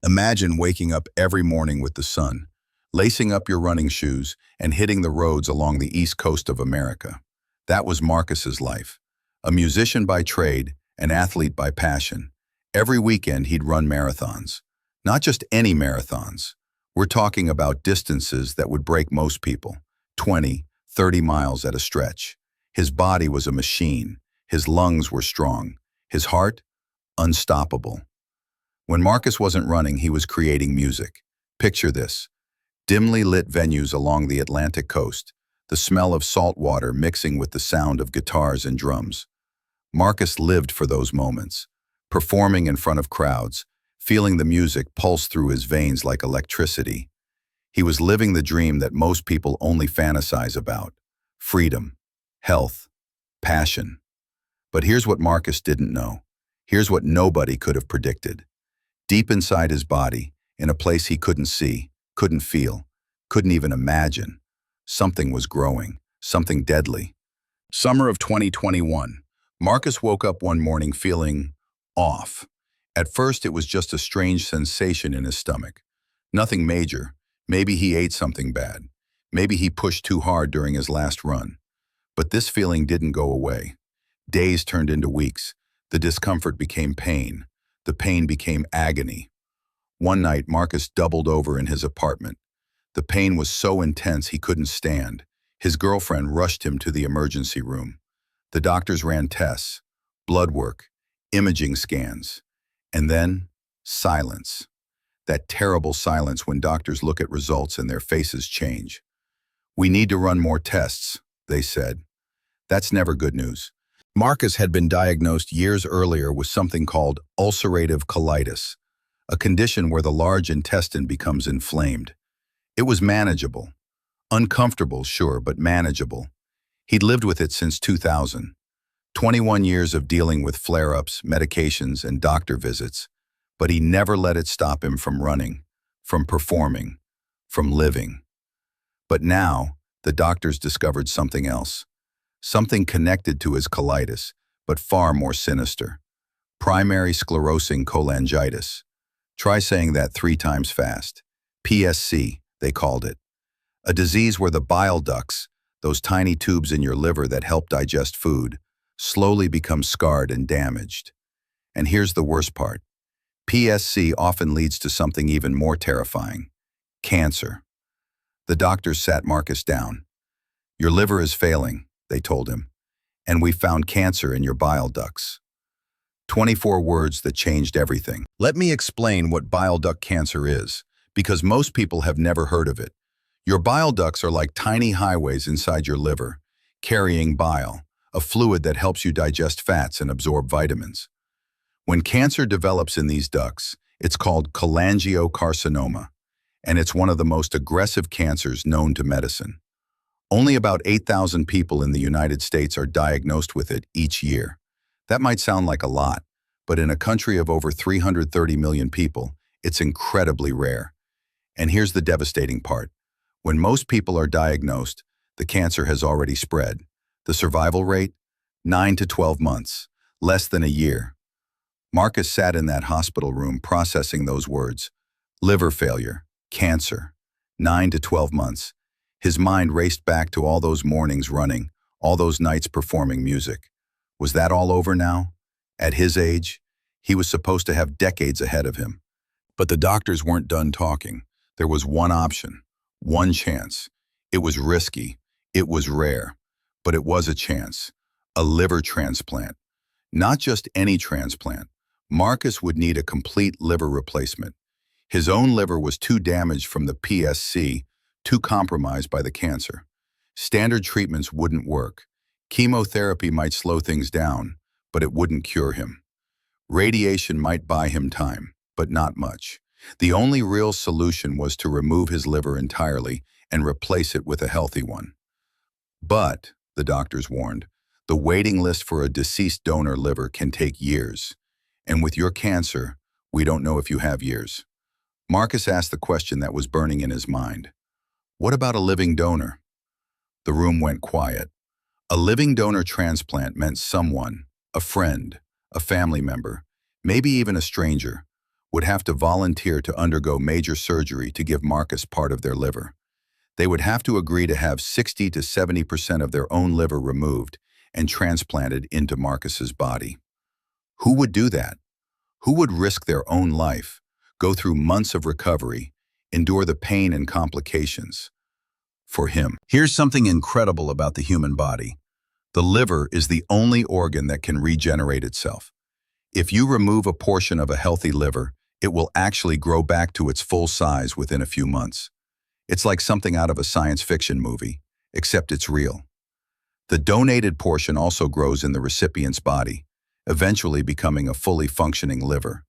Imagine waking up every morning with the sun, lacing up your running shoes and hitting the roads along the east coast of America. That was Marcus's life. A musician by trade, an athlete by passion. Every weekend he'd run marathons. Not just any marathons. We're talking about distances that would break most people, 20, 30 miles at a stretch. His body was a machine. His lungs were strong. His heart, unstoppable. When Marcus wasn't running, he was creating music. Picture this: dimly lit venues along the Atlantic coast, the smell of salt water mixing with the sound of guitars and drums. Marcus lived for those moments, performing in front of crowds, feeling the music pulse through his veins like electricity. He was living the dream that most people only fantasize about: freedom, health, passion. But here's what Marcus didn't know. Here's what nobody could have predicted. Deep inside his body, in a place he couldn't see, couldn't feel, couldn't even imagine, something was growing, something deadly. Summer of 2021. Marcus woke up one morning feeling off. At first, it was just a strange sensation in his stomach. Nothing major. Maybe he ate something bad. Maybe he pushed too hard during his last run. But this feeling didn't go away. Days turned into weeks. The discomfort became pain. The pain became agony. One night, Marcus doubled over in his apartment. The pain was so intense he couldn't stand. His girlfriend rushed him to the emergency room. The doctors ran tests, blood work, imaging scans, and then silence. That terrible silence when doctors look at results and their faces change. "We need to run more tests," they said. That's never good news. Marcus had been diagnosed years earlier with something called ulcerative colitis, a condition where the large intestine becomes inflamed. It was manageable. Uncomfortable, sure, but manageable. He'd lived with it since 2000. 21 years of dealing with flare-ups, medications, and doctor visits, but he never let it stop him from running, from performing, from living. But now, the doctors discovered something else. Something connected to his colitis, but far more sinister. Primary sclerosing cholangitis. Try saying that 3 times fast. PSC, they called it. A disease where the bile ducts, those tiny tubes in your liver that help digest food, slowly become scarred and damaged. And here's the worst part. PSC often leads to something even more terrifying: cancer. The doctors sat Marcus down. "Your liver is failing," they told him, "and we found cancer in your bile ducts." 24 words that changed everything. Let me explain what bile duct cancer is, because most people have never heard of it. Your bile ducts are like tiny highways inside your liver, carrying bile, a fluid that helps you digest fats and absorb vitamins. When cancer develops in these ducts, it's called cholangiocarcinoma, and it's one of the most aggressive cancers known to medicine. Only about 8,000 people in the United States are diagnosed with it each year. That might sound like a lot, but in a country of over 330 million people, it's incredibly rare. And here's the devastating part. When most people are diagnosed, the cancer has already spread. The survival rate? 9 to 12 months, less than a year. Marcus sat in that hospital room processing those words. Liver failure, cancer, 9 to 12 months. His mind raced back to all those mornings running, all those nights performing music. Was that all over now? At his age, he was supposed to have decades ahead of him. But the doctors weren't done talking. There was one option, one chance. It was risky, it was rare, but it was a chance. A liver transplant. Not just any transplant. Marcus would need a complete liver replacement. His own liver was too damaged from the PSC, too compromised by the cancer. Standard treatments wouldn't work. Chemotherapy might slow things down, but it wouldn't cure him. Radiation might buy him time, but not much. The only real solution was to remove his liver entirely and replace it with a healthy one. But, the doctors warned, the waiting list for a deceased donor liver can take years. And with your cancer, we don't know if you have years. Marcus asked the question that was burning in his mind. What about a living donor? The room went quiet. A living donor transplant meant someone, a friend, a family member, maybe even a stranger, would have to volunteer to undergo major surgery to give Marcus part of their liver. They would have to agree to have 60 to 70% of their own liver removed and transplanted into Marcus's body. Who would do that? Who would risk their own life, go through months of recovery, endure the pain and complications for him? Here's something incredible about the human body. The liver is the only organ that can regenerate itself. If you remove a portion of a healthy liver, it will actually grow back to its full size within a few months. It's like something out of a science fiction movie, except it's real. The donated portion also grows in the recipient's body, eventually becoming a fully functioning liver.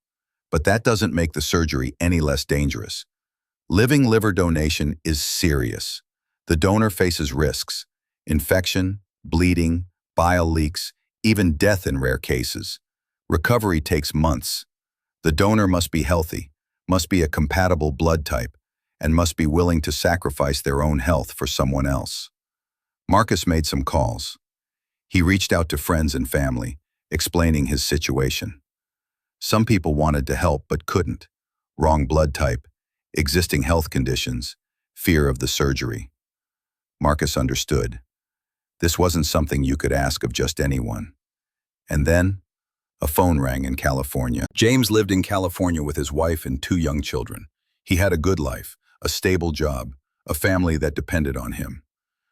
But that doesn't make the surgery any less dangerous. Living liver donation is serious. The donor faces risks: infection, bleeding, bile leaks, even death in rare cases. Recovery takes months. The donor must be healthy, must be a compatible blood type, and must be willing to sacrifice their own health for someone else. Marcus made some calls. He reached out to friends and family, explaining his situation. Some people wanted to help but couldn't. Wrong blood type, existing health conditions, fear of the surgery. Marcus understood. This wasn't something you could ask of just anyone. And then, a phone rang in California. James lived in California with his wife and 2 young children. He had a good life, a stable job, a family that depended on him.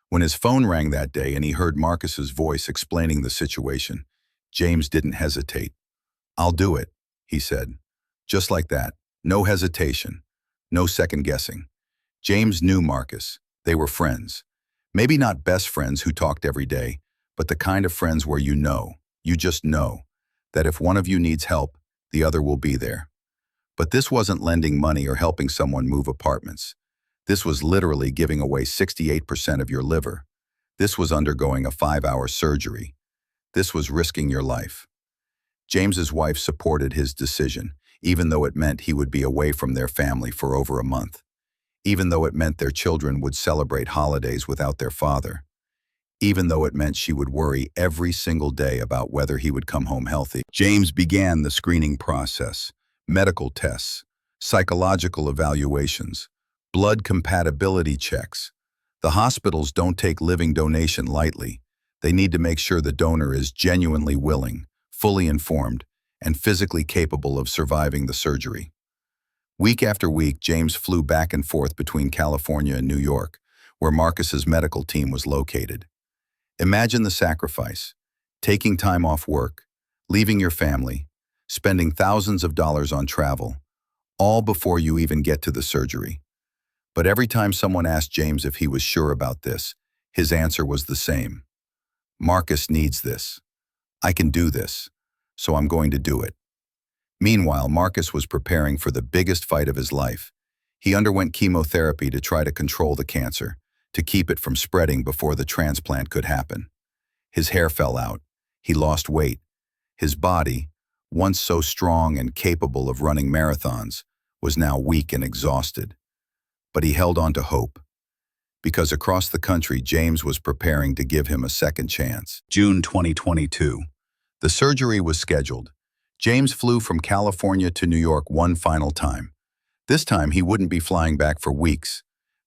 When his phone rang that day and he heard Marcus's voice explaining the situation, James didn't hesitate. "I'll do it," he said. Just like that, no hesitation, no second guessing. James knew Marcus. They were friends. Maybe not best friends who talked every day, but the kind of friends where you just know, that if one of you needs help, the other will be there. But this wasn't lending money or helping someone move apartments. This was literally giving away 68% of your liver. This was undergoing a 5-hour surgery. This was risking your life. James's wife supported his decision, even though it meant he would be away from their family for over a month. Even though it meant their children would celebrate holidays without their father. Even though it meant she would worry every single day about whether he would come home healthy. James began the screening process, medical tests, psychological evaluations, blood compatibility checks. The hospitals don't take living donation lightly. They need to make sure the donor is genuinely willing, fully informed, and physically capable of surviving the surgery. Week after week, James flew back and forth between California and New York, where Marcus's medical team was located. Imagine the sacrifice: taking time off work, leaving your family, spending thousands of dollars on travel, all before you even get to the surgery. But every time someone asked James if he was sure about this, his answer was the same. "Marcus needs this. I can do this, so I'm going to do it." Meanwhile, Marcus was preparing for the biggest fight of his life. He underwent chemotherapy to try to control the cancer, to keep it from spreading before the transplant could happen. His hair fell out. He lost weight. His body, once so strong and capable of running marathons, was now weak and exhausted. But he held on to hope, because across the country, James was preparing to give him a second chance. June 2022. The surgery was scheduled. James flew from California to New York one final time. This time, he wouldn't be flying back for weeks.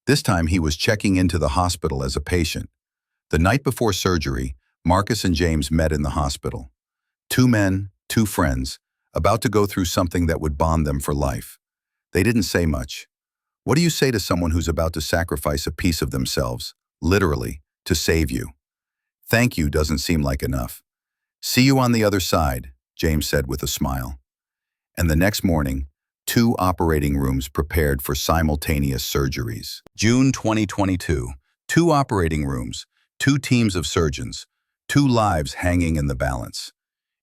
This time, he was checking into the hospital as a patient. The night before surgery, Marcus and James met in the hospital. 2 men, 2 friends, about to go through something that would bond them for life. They didn't say much. What do you say to someone who's about to sacrifice a piece of themselves, literally, to save you? "Thank you" doesn't seem like enough. "See you on the other side," James said with a smile. And the next morning, 2 operating rooms prepared for simultaneous surgeries. June 2022, 2 operating rooms, 2 teams of surgeons, 2 lives hanging in the balance.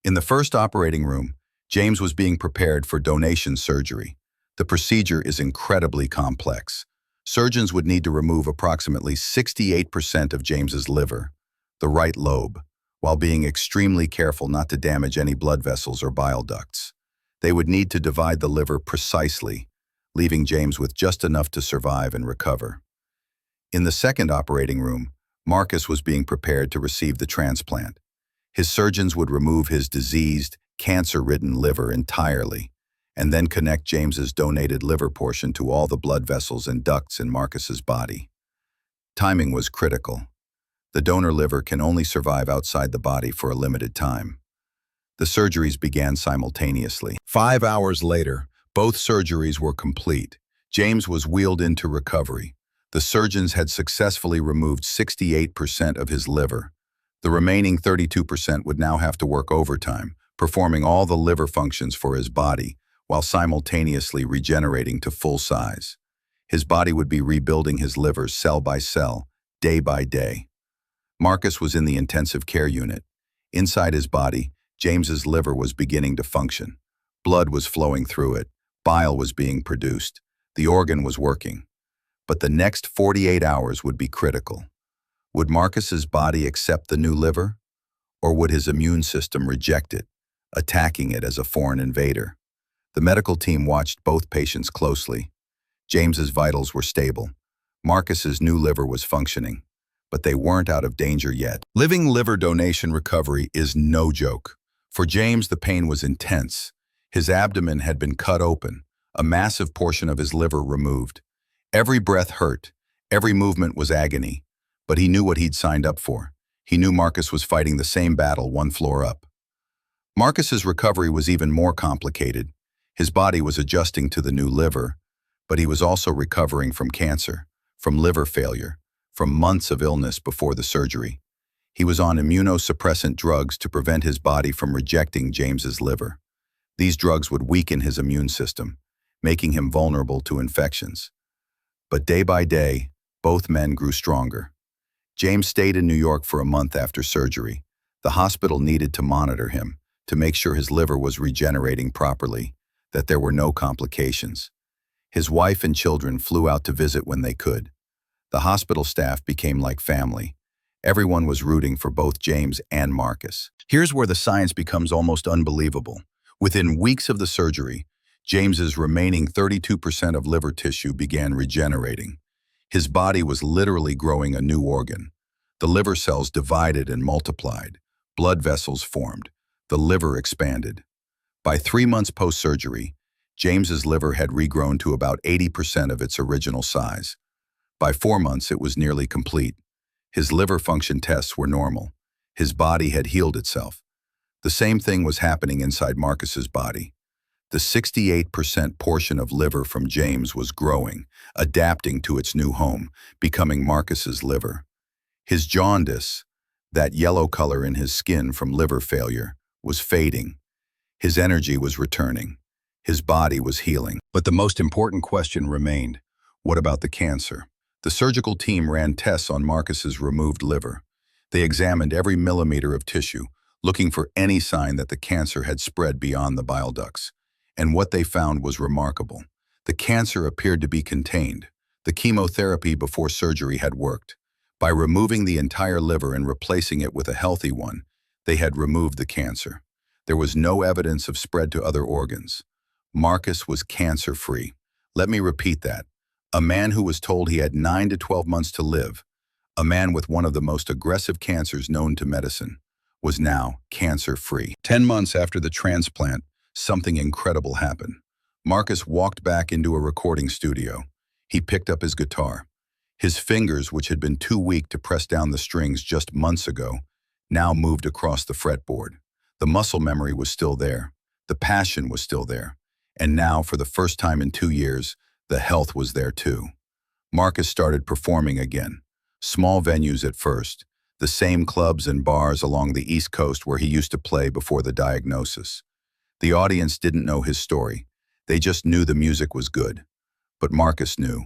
In the first operating room, James was being prepared for donation surgery. The procedure is incredibly complex. Surgeons would need to remove approximately 68% of James's liver, the right lobe, while being extremely careful not to damage any blood vessels or bile ducts. They would need to divide the liver precisely, leaving James with just enough to survive and recover. In the second operating room, Marcus was being prepared to receive the transplant. His surgeons would remove his diseased, cancer-ridden liver entirely, and then connect James's donated liver portion to all the blood vessels and ducts in Marcus's body. Timing was critical. The donor liver can only survive outside the body for a limited time. The surgeries began simultaneously. 5 hours later, both surgeries were complete. James was wheeled into recovery. The surgeons had successfully removed 68% of his liver. The remaining 32% would now have to work overtime, performing all the liver functions for his body, while simultaneously regenerating to full size. His body would be rebuilding his liver cell by cell, day by day. Marcus was in the intensive care unit. Inside his body, James's liver was beginning to function. Blood was flowing through it. Bile was being produced. The organ was working. But the next 48 hours would be critical. Would Marcus's body accept the new liver? Or would his immune system reject it, attacking it as a foreign invader? The medical team watched both patients closely. James's vitals were stable. Marcus's new liver was functioning, but they weren't out of danger yet. Living liver donation recovery is no joke. For James, the pain was intense. His abdomen had been cut open, a massive portion of his liver removed. Every breath hurt, every movement was agony, but he knew what he'd signed up for. He knew Marcus was fighting the same battle one floor up. Marcus's recovery was even more complicated. His body was adjusting to the new liver, but he was also recovering from cancer, from liver failure, from months of illness before the surgery. He was on immunosuppressant drugs to prevent his body from rejecting James's liver. These drugs would weaken his immune system, making him vulnerable to infections. But day by day, both men grew stronger. James stayed in New York for a month after surgery. The hospital needed to monitor him, to make sure his liver was regenerating properly, that there were no complications. His wife and children flew out to visit when they could. The hospital staff became like family. Everyone was rooting for both James and Marcus. Here's where the science becomes almost unbelievable. Within weeks of the surgery, James's remaining 32% of liver tissue began regenerating. His body was literally growing a new organ. The liver cells divided and multiplied. Blood vessels formed. The liver expanded. By 3 months post-surgery, James's liver had regrown to about 80% of its original size. By 4 months, it was nearly complete. His liver function tests were normal. His body had healed itself. The same thing was happening inside Marcus's body. The 68% portion of liver from James was growing, adapting to its new home, becoming Marcus's liver. His jaundice, that yellow color in his skin from liver failure, was fading. His energy was returning. His body was healing. But the most important question remained. What about the cancer? The surgical team ran tests on Marcus's removed liver. They examined every millimeter of tissue, looking for any sign that the cancer had spread beyond the bile ducts. And what they found was remarkable. The cancer appeared to be contained. The chemotherapy before surgery had worked. By removing the entire liver and replacing it with a healthy one, they had removed the cancer. There was no evidence of spread to other organs. Marcus was cancer-free. Let me repeat that. A man who was told he had 9 to 12 months to live, a man with one of the most aggressive cancers known to medicine, was now cancer-free. 10 months after the transplant, something incredible happened. Marcus walked back into a recording studio. He picked up his guitar. His fingers, which had been too weak to press down the strings just months ago, now moved across the fretboard. The muscle memory was still there. The passion was still there. And now, for the first time in 2 years, the health was there too. Marcus started performing again. Small venues at first, the same clubs and bars along the East Coast where he used to play before the diagnosis. The audience didn't know his story. They just knew the music was good. But Marcus knew.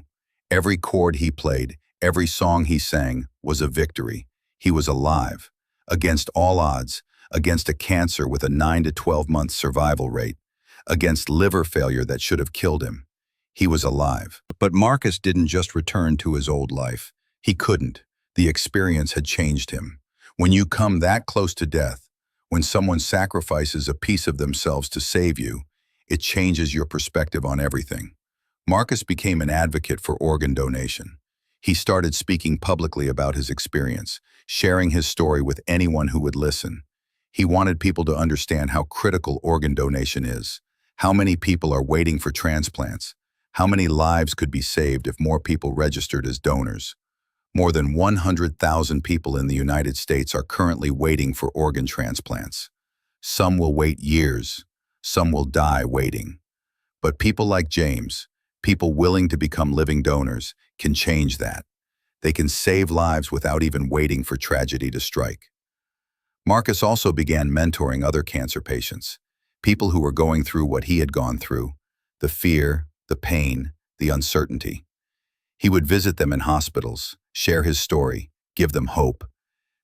Every chord he played, every song he sang was a victory. He was alive. Against all odds, against a cancer with a 9 to 12 month survival rate, against liver failure that should have killed him. He was alive. But Marcus didn't just return to his old life. He couldn't. The experience had changed him. When you come that close to death, when someone sacrifices a piece of themselves to save you, it changes your perspective on everything. Marcus became an advocate for organ donation. He started speaking publicly about his experience, sharing his story with anyone who would listen. He wanted people to understand how critical organ donation is, How many people are waiting for transplants? How many lives could be saved if more people registered as donors? More than 100,000 people in the United States are currently waiting for organ transplants. Some will wait years. Some will die waiting. But people like James, people willing to become living donors, can change that. They can save lives without even waiting for tragedy to strike. Marcus also began mentoring other cancer patients, people who were going through what he had gone through, the fear, the pain, the uncertainty. He would visit them in hospitals, share his story, give them hope.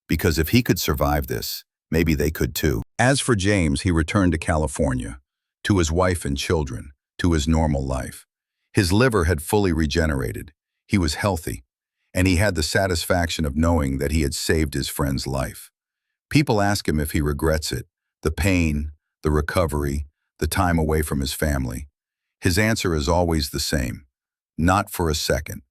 Because if he could survive this, maybe they could too. As for James, he returned to California, to his wife and children, to his normal life. His liver had fully regenerated, he was healthy, and he had the satisfaction of knowing that he had saved his friend's life. People ask him if he regrets it, the pain, the recovery, the time away from his family. His answer is always the same: not for a second.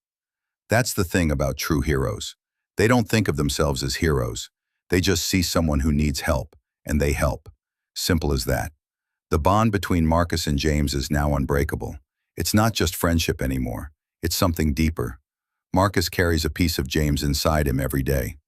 That's the thing about true heroes. They don't think of themselves as heroes. They just see someone who needs help, and they help. Simple as that. The bond between Marcus and James is now unbreakable. It's not just friendship anymore. It's something deeper. Marcus carries a piece of James inside him every day.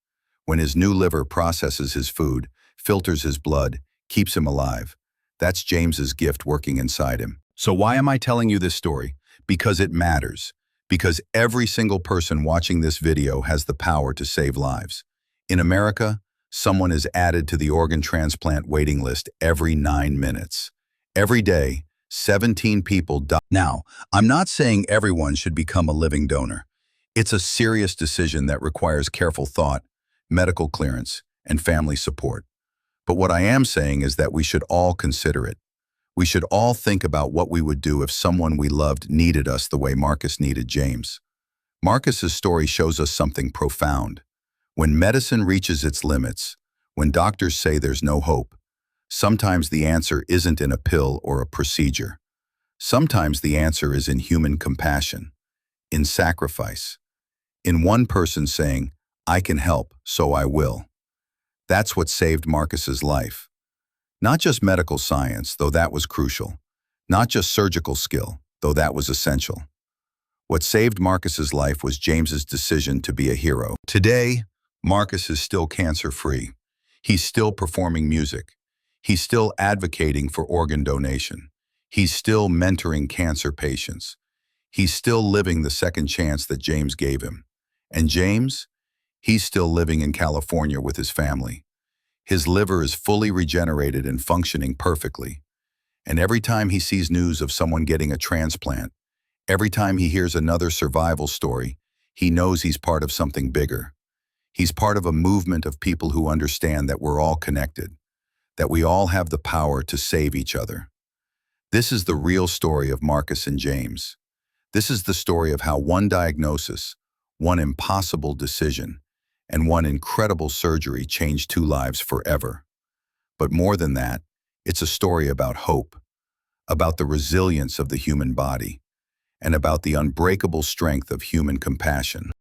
When his new liver processes his food, filters his blood, keeps him alive, that's James's gift working inside him. So why am I telling you this story? Because it matters. Because every single person watching this video has the power to save lives. In America, someone is added to the organ transplant waiting list every 9 minutes. Every day, 17 people die. Now, I'm not saying everyone should become a living donor. It's a serious decision that requires careful thought, medical clearance, and family support. But what I am saying is that we should all consider it. We should all think about what we would do if someone we loved needed us the way Marcus needed James. Marcus's story shows us something profound. When medicine reaches its limits, when doctors say there's no hope, sometimes the answer isn't in a pill or a procedure. Sometimes the answer is in human compassion, in sacrifice, in one person saying, "I can help, so I will." That's what saved Marcus's life. Not just medical science, though that was crucial. Not just surgical skill, though that was essential. What saved Marcus's life was James's decision to be a hero. Today, Marcus is still cancer-free. He's still performing music. He's still advocating for organ donation. He's still mentoring cancer patients. He's still living the second chance that James gave him. And James? He's still living in California with his family. His liver is fully regenerated and functioning perfectly. And every time he sees news of someone getting a transplant, every time he hears another survival story, he knows he's part of something bigger. He's part of a movement of people who understand that we're all connected, that we all have the power to save each other. This is the real story of Marcus and James. This is the story of how one diagnosis, one impossible decision, and one incredible surgery changed two lives forever. But more than that, it's a story about hope, about the resilience of the human body, and about the unbreakable strength of human compassion.